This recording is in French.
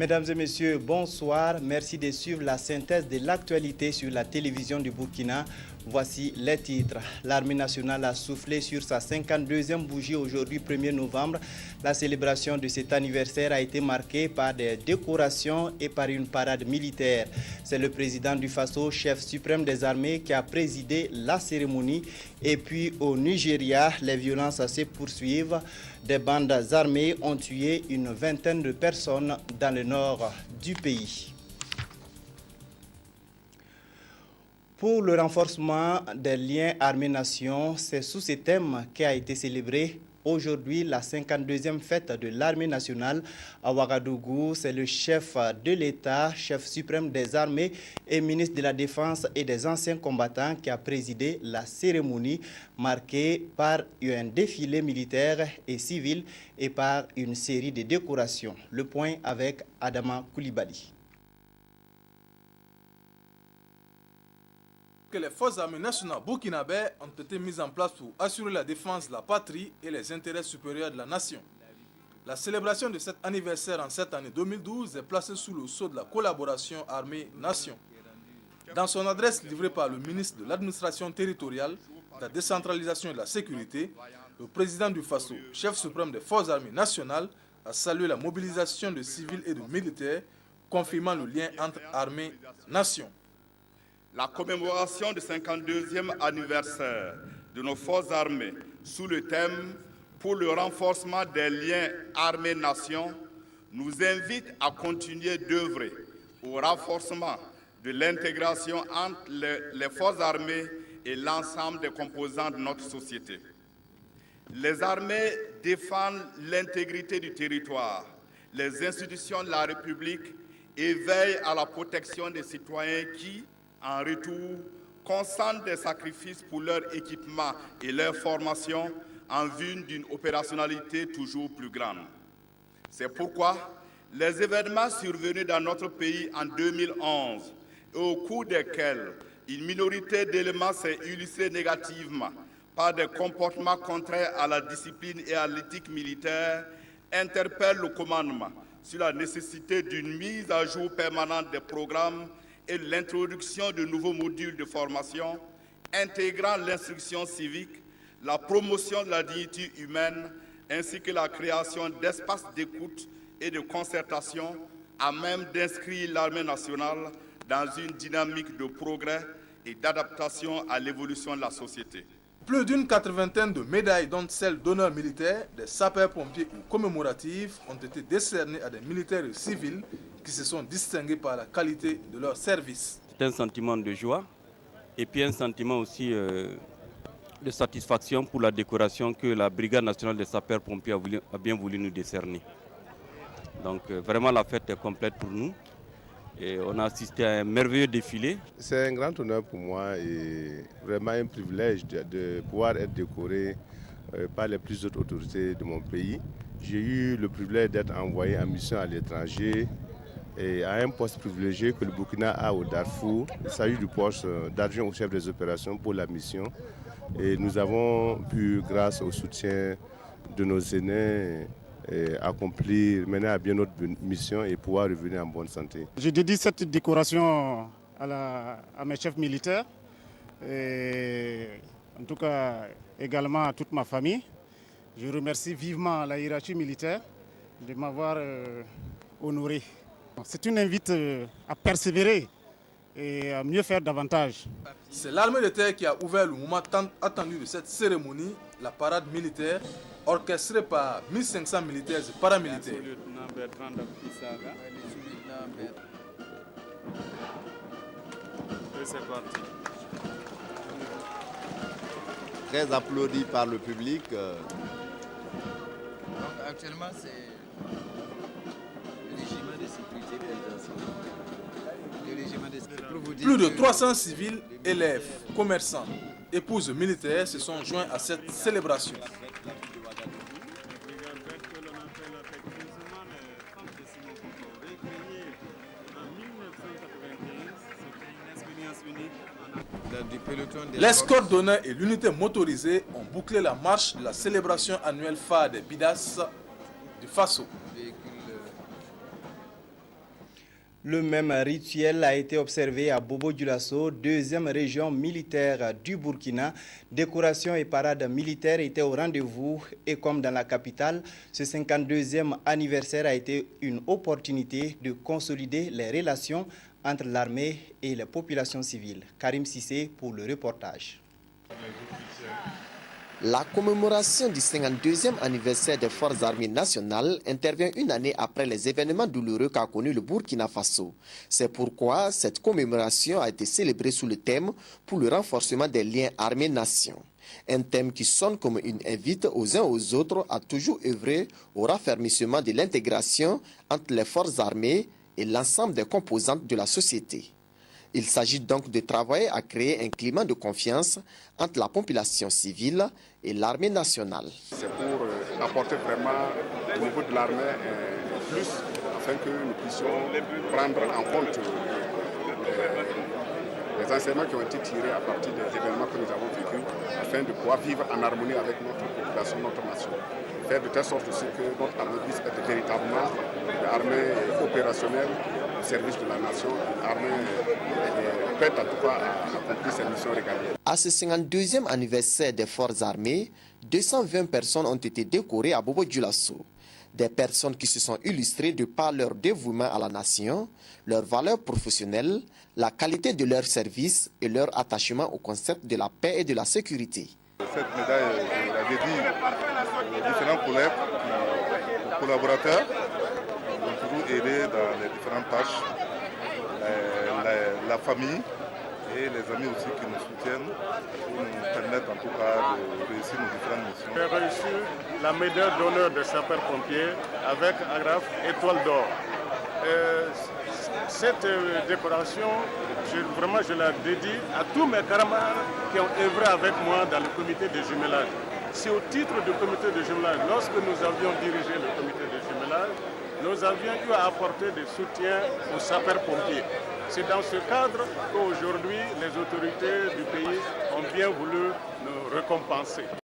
Mesdames et messieurs, bonsoir. Merci de suivre la synthèse de l'actualité sur la télévision du Burkina. Voici les titres. L'armée nationale a soufflé sur sa 52e bougie aujourd'hui, 1er novembre. La célébration de cet anniversaire a été marquée par des décorations et par une parade militaire. C'est le président du Faso, chef suprême des armées, qui a présidé la cérémonie. Et puis au Nigeria, les violences se poursuivent. Des bandes armées ont tué une vingtaine de personnes dans le nord du pays. Pour le renforcement des liens armée-nation, c'est sous ce thème qu'a été célébrée aujourd'hui la 52e fête de l'armée nationale à Ouagadougou. C'est le chef de l'État, chef suprême des armées et ministre de la Défense et des anciens combattants qui a présidé la cérémonie marquée par un défilé militaire et civil et par une série de décorations. Le point avec Adama Koulibaly. Que les forces armées nationales burkinabées ont été mises en place pour assurer la défense de la patrie et les intérêts supérieurs de la nation. La célébration de cet anniversaire en cette année 2012 est placée sous le sceau de la collaboration armée-nation. Dans son adresse livrée par le ministre de l'administration territoriale, de la décentralisation et de la sécurité, le président du Faso, chef suprême des forces armées nationales, a salué la mobilisation de civils et de militaires, confirmant le lien entre armée-nation. La commémoration du 52e anniversaire de nos forces armées sous le thème « Pour le renforcement des liens armée-nation » nous invite à continuer d'œuvrer au renforcement de l'intégration entre les forces armées et l'ensemble des composants de notre société. Les armées défendent l'intégrité du territoire, les institutions de la République et veillent à la protection des citoyens qui, en retour, consentent des sacrifices pour leur équipement et leur formation en vue d'une opérationnalité toujours plus grande. C'est pourquoi les événements survenus dans notre pays en 2011 et au cours desquels une minorité d'éléments s'est illustrée négativement par des comportements contraires à la discipline et à l'éthique militaire interpellent le commandement sur la nécessité d'une mise à jour permanente des programmes et l'introduction de nouveaux modules de formation intégrant l'instruction civique, la promotion de la dignité humaine ainsi que la création d'espaces d'écoute et de concertation à même d'inscrire l'armée nationale dans une dynamique de progrès et d'adaptation à l'évolution de la société. Plus d'une 80aine de médailles, dont celles d'honneur militaire, des sapeurs-pompiers ou commémoratives, ont été décernées à des militaires et civils qui se sont distingués par la qualité de leur service. C'est un sentiment de joie et puis un sentiment aussi de satisfaction pour la décoration que la Brigade nationale des sapeurs-pompiers a bien voulu nous décerner. Donc vraiment la fête est complète pour nous. Et on a assisté à un merveilleux défilé. C'est un grand honneur pour moi et vraiment un privilège de pouvoir être décoré par les plus hautes autorités de mon pays. J'ai eu le privilège d'être envoyé en mission à l'étranger et à un poste privilégié que le Burkina a au Darfour. Il s'agit du poste d'adjoint au chef des opérations pour la mission. Et nous avons pu, grâce au soutien de nos aînés, accomplir, mener à bien notre mission et pouvoir revenir en bonne santé. Je dédie cette décoration à mes chefs militaires, et en tout cas également à toute ma famille. Je remercie vivement la hiérarchie militaire de m'avoir honoré. C'est une invite à persévérer et à mieux faire davantage. C'est l'armée de terre qui a ouvert le moment tant attendu de cette cérémonie, la parade militaire, orchestrée par 1500 militaires et paramilitaires. Très applaudi par le public. Donc actuellement c'est le régiment de sécurité présidentielle. Plus de 300 civils, élèves, commerçants, épouses militaires se sont joints à cette célébration. L'escorte d'honneur et l'unité motorisée ont bouclé la marche de la célébration annuelle phare des Bidas du Faso. Le même rituel a été observé à Bobo-Dioulasso, deuxième région militaire du Burkina. Décoration et parade militaire étaient au rendez-vous et comme dans la capitale, ce 52e anniversaire a été une opportunité de consolider les relations entre l'armée et les populations civiles. Karim Sissé pour le reportage. La commémoration du 52e anniversaire des Forces armées nationales intervient une année après les événements douloureux qu'a connu le Burkina Faso. C'est pourquoi cette commémoration a été célébrée sous le thème pour le renforcement des liens armées-nations. Un thème qui sonne comme une invite aux uns aux autres à toujours œuvrer au raffermissement de l'intégration entre les forces armées et l'ensemble des composantes de la société. Il s'agit donc de travailler à créer un climat de confiance entre la population civile et l'armée nationale. C'est pour apporter vraiment au niveau de l'armée plus afin que nous puissions prendre en compte les enseignements qui ont été tirés à partir des événements que nous avons vécus afin de pouvoir vivre en harmonie avec notre population, notre nation. Faire de telle sorte aussi que notre armée puisse être véritablement une armée opérationnelle au service de la nation, une armée prête en tout cas à accomplir ses missions régaliennes. À ce 52e anniversaire des forces armées, 220 personnes ont été décorées à Bobo-Dioulasso. Des personnes qui se sont illustrées de par leur dévouement à la nation, leurs valeurs professionnelles, la qualité de leur service et leur attachement au concept de la paix et de la sécurité. Cette médaille, je la dédie aux différents collègues, aux collaborateurs qui ont toujours aidé dans les différentes tâches, la famille et les amis aussi qui nous soutiennent pour nous permettre en tout cas de réussir nos différentes missions. J'ai reçu la médaille d'honneur de sapeur-pompier avec agrafe étoile d'or. Cette décoration, je la dédie à tous mes camarades qui ont œuvré avec moi dans le comité de jumelage. C'est au titre du comité de jumelage, lorsque nous avions dirigé le comité de jumelage, nous avions eu à apporter des soutiens aux sapeurs-pompiers. C'est dans ce cadre qu'aujourd'hui, les autorités du pays ont bien voulu nous récompenser.